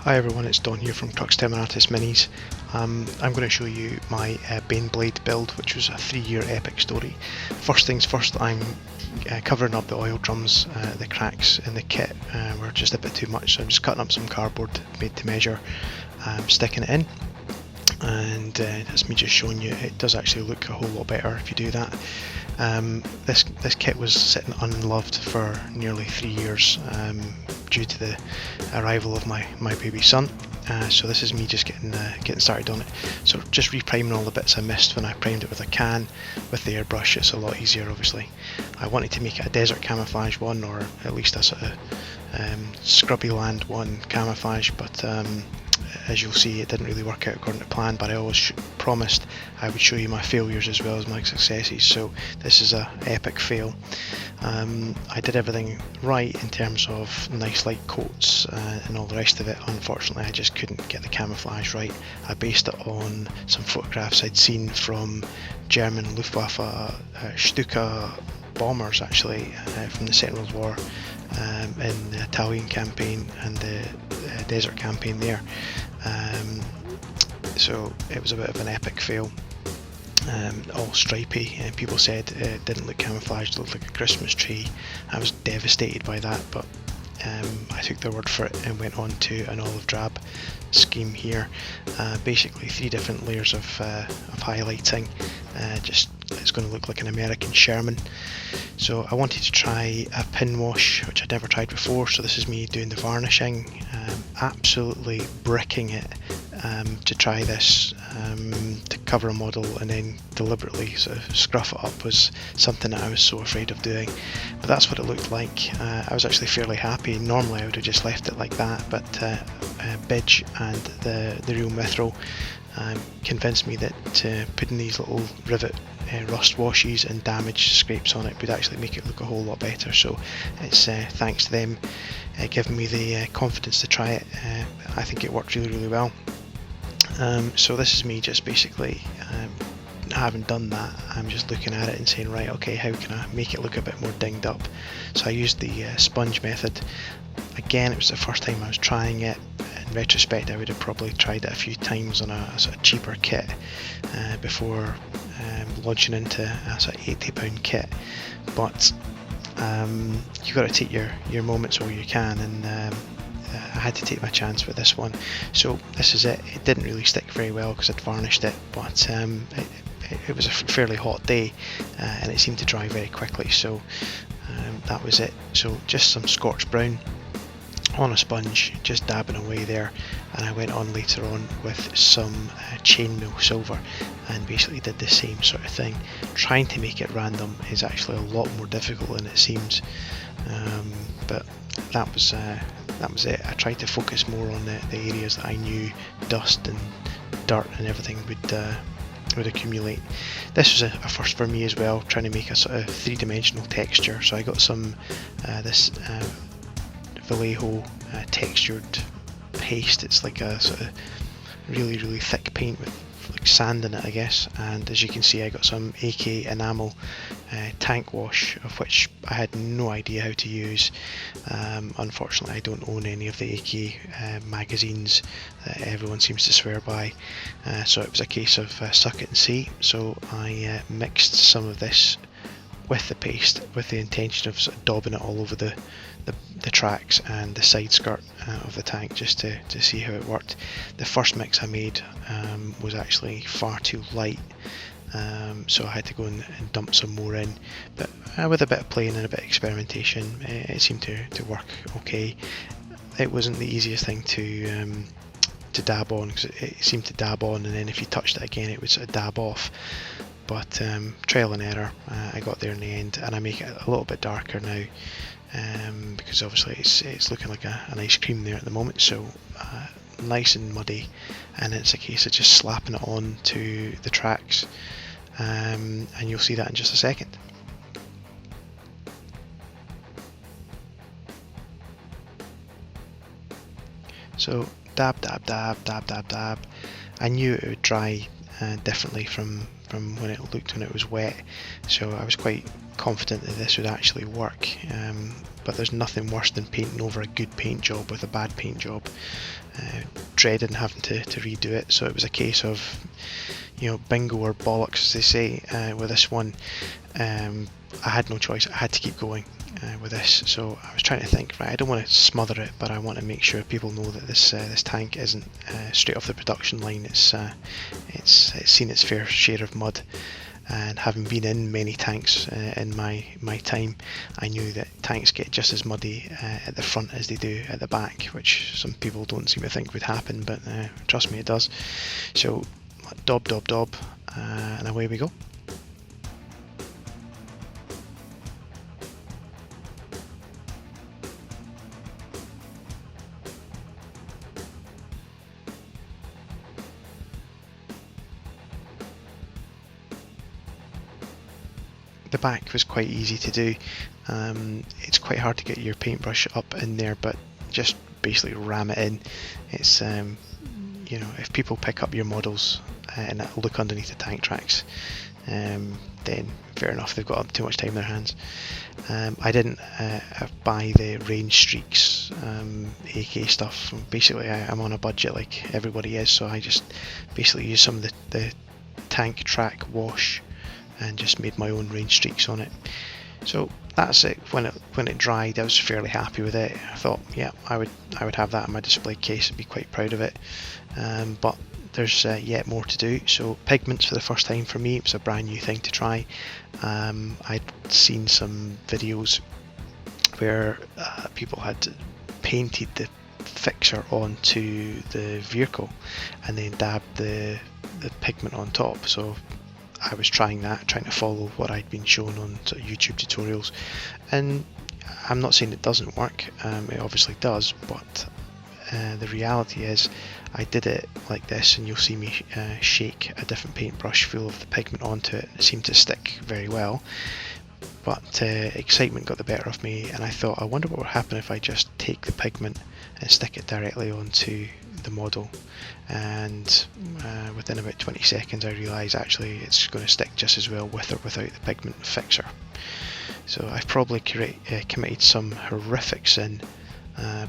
Hi everyone, it's Don here from Crux Terminatus Minis. I'm going to show you my Baneblade build, which was a 3-year epic story. First things first, I'm covering up the oil drums. The cracks in the kit were just a bit too much, so I'm just cutting up some cardboard made to measure, sticking it in. And that's me just showing you it does actually look a whole lot better if you do that. This kit was sitting unloved for nearly 3 years due to the arrival of my baby son. So this is me just getting started on it. So just repriming all the bits I missed when I primed it with a can. With the airbrush it's a lot easier obviously. I wanted to make it a desert camouflage one, or at least a sort of scrubby land one camouflage, but as you'll see it didn't really work out according to plan, but I always promised I would show you my failures as well as my successes, so this is a epic fail. I did everything right in terms of nice light coats and all the rest of it. Unfortunately I just couldn't get the camouflage right. I based it on some photographs I'd seen from German Luftwaffe Stuka bombers actually from the Second World War, in the Italian campaign and the desert campaign there. So it was a bit of an epic fail. All stripy, and people said it didn't look camouflaged, it looked like a Christmas tree. I was devastated by that, but I took their word for it and went on to an olive drab scheme here. Basically 3 different layers of highlighting. Just it's going to look like an American Sherman. So I wanted to try a pin wash, which I'd never tried before, so this is me doing the varnishing, absolutely bricking it to try this, to cover a model and then deliberately sort of scruff it up was something that I was so afraid of doing. But that's what it looked like. I was actually fairly happy. Normally I would have just left it like that, but Bidge and the real Mithril convinced me that putting these little rivet rust washes and damage scrapes on it would actually make it look a whole lot better. So it's thanks to them giving me the confidence to try it. I think it worked really well. So this is me just basically having done that, I'm just looking at it and saying, right, okay, how can I make it look a bit more dinged up? So I used the sponge method. Again, it was the first time I was trying it. In retrospect, I would have probably tried it a few times on a sort of cheaper kit before launching into a sort of £80 kit. But you've got to take your moments where you can, and I had to take my chance with this one. So this is it. It didn't really stick very well because I'd varnished it, but it was a fairly hot day and it seemed to dry very quickly, so that was it. So just some scorched brown on a sponge, just dabbing away there, and I went on later on with some chainmail silver and basically did the same sort of thing. Trying to make it random is actually a lot more difficult than it seems, but that was it. I tried to focus more on the areas that I knew dust and dirt and everything would accumulate. This was a first for me as well, trying to make a sort of 3-dimensional texture. So I got some this Vallejo textured paste. It's like a sort of really thick paint with like sand in it, I guess. And as you can see, I got some AK enamel tank wash, of which I had no idea how to use. Unfortunately, I don't own any of the AK magazines that everyone seems to swear by, so it was a case of suck it and see. So I mixed some of this with the paste with the intention of sort of daubing it all over the tracks and the side skirt of the tank, just to see how it worked. The first mix I made was actually far too light, so I had to go and dump some more in, but with a bit of playing and a bit of experimentation it seemed to work okay. It wasn't the easiest thing to dab on, because it seemed to dab on and then if you touched it again it would sort of dab off. But trial and error, I got there in the end, and I make it a little bit darker now because obviously it's looking like an ice cream there at the moment, so nice and muddy, and it's a case of just slapping it on to the tracks, and you'll see that in just a second. So dab. I knew it would dry differently from when it looked when it was wet, so I was quite confident that this would actually work. but there's nothing worse than painting over a good paint job with a bad paint job. Dreading having to redo it, so it was a case of, you know, bingo or bollocks, as they say, with this one. I had no choice, I had to keep going with this. So I was trying to think, right, I don't want to smother it, but I want to make sure people know that this tank isn't straight off the production line. It's seen its fair share of mud, and having been in many tanks in my time, I knew that tanks get just as muddy at the front as they do at the back, which some people don't seem to think would happen, but trust me, it does. So daub, daub, daub, and away we go. The back was quite easy to do. It's quite hard to get your paintbrush up in there, but just basically ram it in. It's you know, if people pick up your models and look underneath the tank tracks, then fair enough, they've got too much time in their hands. I didn't buy the range streaks AK stuff. Basically, I'm on a budget like everybody is, so I just basically used some of the tank track wash and just made my own range streaks on it. So that's it. When it dried, I was fairly happy with it. I thought, yeah, I would have that in my display case and be quite proud of it. But there's yet more to do. So pigments for the first time for me. It was a brand new thing to try. I'd seen some videos where people had painted the fixer onto the vehicle and then dabbed the pigment on top. So I was trying to follow what I'd been shown on sort of YouTube tutorials, and I'm not saying it doesn't work, it obviously does, but the reality is I did it like this, and you'll see me shake a different paintbrush full of the pigment onto it. It seemed to stick very well, but excitement got the better of me, and I thought, I wonder what would happen if I just take the pigment and stick it directly onto the model. And within about 20 seconds I realised actually it's going to stick just as well with or without the pigment fixer. So I've probably committed some horrific sin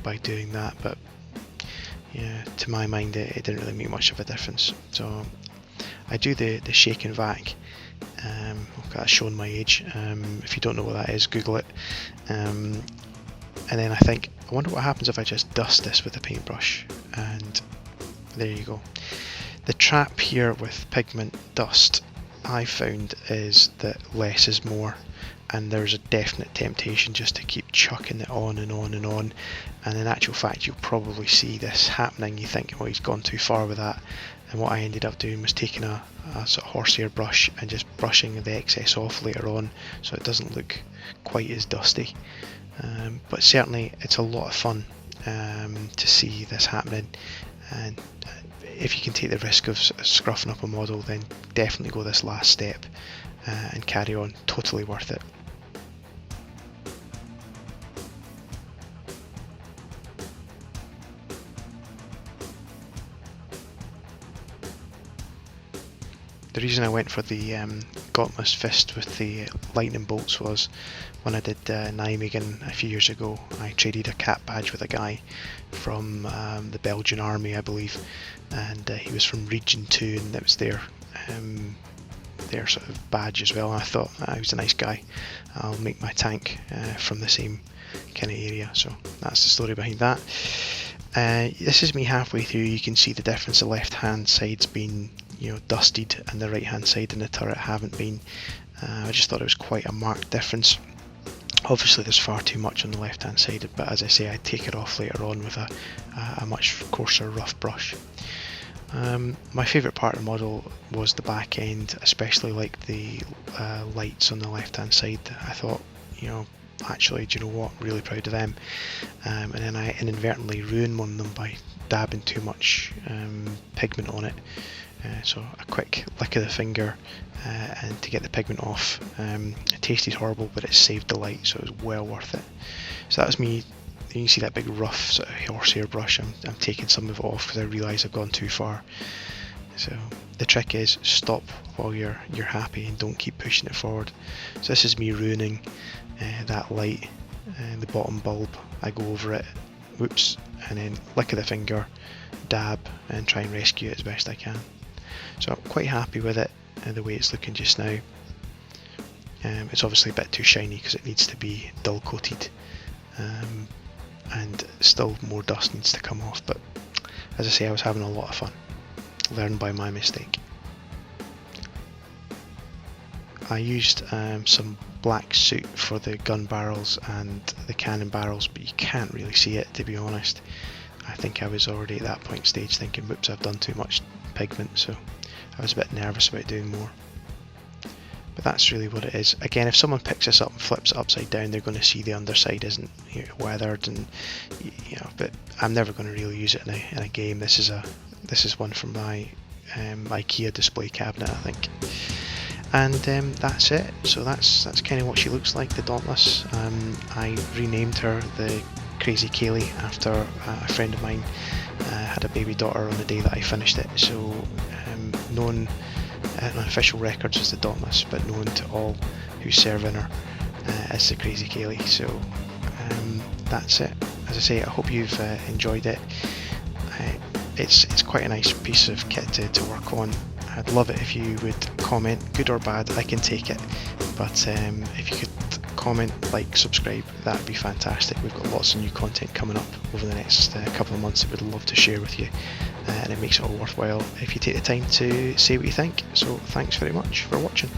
by doing that, but yeah, to my mind it didn't really make much of a difference. So I do the shake and vac. That's showing my age. If you don't know what that is, Google it. And then I think, I wonder what happens if I just dust this with a paintbrush, and there you go. The trap here with pigment dust, I found, is that less is more, and there's a definite temptation just to keep chucking it on and on and on, and in actual fact you'll probably see this happening. You think, well, he's gone too far with that, and what I ended up doing was taking a sort of horsehair brush and just brushing the excess off later on so it doesn't look quite as dusty. But certainly it's a lot of fun to see this happening, and if you can take the risk of scruffing up a model, then definitely go this last step and carry on. Totally worth it. The reason I went for the Gauntlet Fist with the lightning bolts was when I did Nijmegen a few years ago, I traded a cap badge with a guy from the Belgian army, I believe, and he was from Region 2, and that was their sort of badge as well. And I thought, he was a nice guy, I'll make my tank from the same kind of area. So that's the story behind that. This is me halfway through. You can see the difference. The left hand side's been, you know, dusted, and the right hand side and the turret haven't been. I just thought it was quite a marked difference. Obviously there's far too much on the left hand side, but as I say, I take it off later on with a much coarser rough brush. My favourite part of the model was the back end, especially like the lights on the left hand side. I thought, you know, actually, do you know what, really proud of them. And then I inadvertently ruined one of them by dabbing too much pigment on it. So a quick lick of the finger and to get the pigment off. It tasted horrible, but it saved the light, so it was well worth it. So that was me. You can see that big rough sort of horsehair brush. I'm taking some of it off because I realise I've gone too far. So the trick is stop while you're happy and don't keep pushing it forward. So this is me ruining that light and the bottom bulb, I go over it, whoops, and then lick of the finger, dab, and try and rescue it as best I can. So I'm quite happy with it, the way it's looking just now. It's obviously a bit too shiny because it needs to be dull coated, and still more dust needs to come off, but as I say, I was having a lot of fun. Learn by my mistake. I used some black soot for the gun barrels and the cannon barrels, but you can't really see it, to be honest. I think I was already at that point stage thinking, whoops, I've done too much pigment, so I was a bit nervous about doing more. But that's really what it is. Again, if someone picks this up and flips it upside down, they're going to see the underside isn't weathered, and but I'm never going to really use it in a game. This is one from my IKEA display cabinet, I think. And that's it. So that's kind of what she looks like, the Dauntless. I renamed her the Crazy Kaylee after a friend of mine had a baby daughter on the day that I finished it. So known on official records as the Dauntless, but known to all who serve in her as the Crazy Kaylee. So that's it. As I say, I hope you've enjoyed it. It's quite a nice piece of kit to work on. I'd love it if you would comment, good or bad, I can take it, but if you could comment, like, subscribe, that would be fantastic. We've got lots of new content coming up over the next couple of months that we'd love to share with you, and it makes it all worthwhile if you take the time to say what you think. So thanks very much for watching.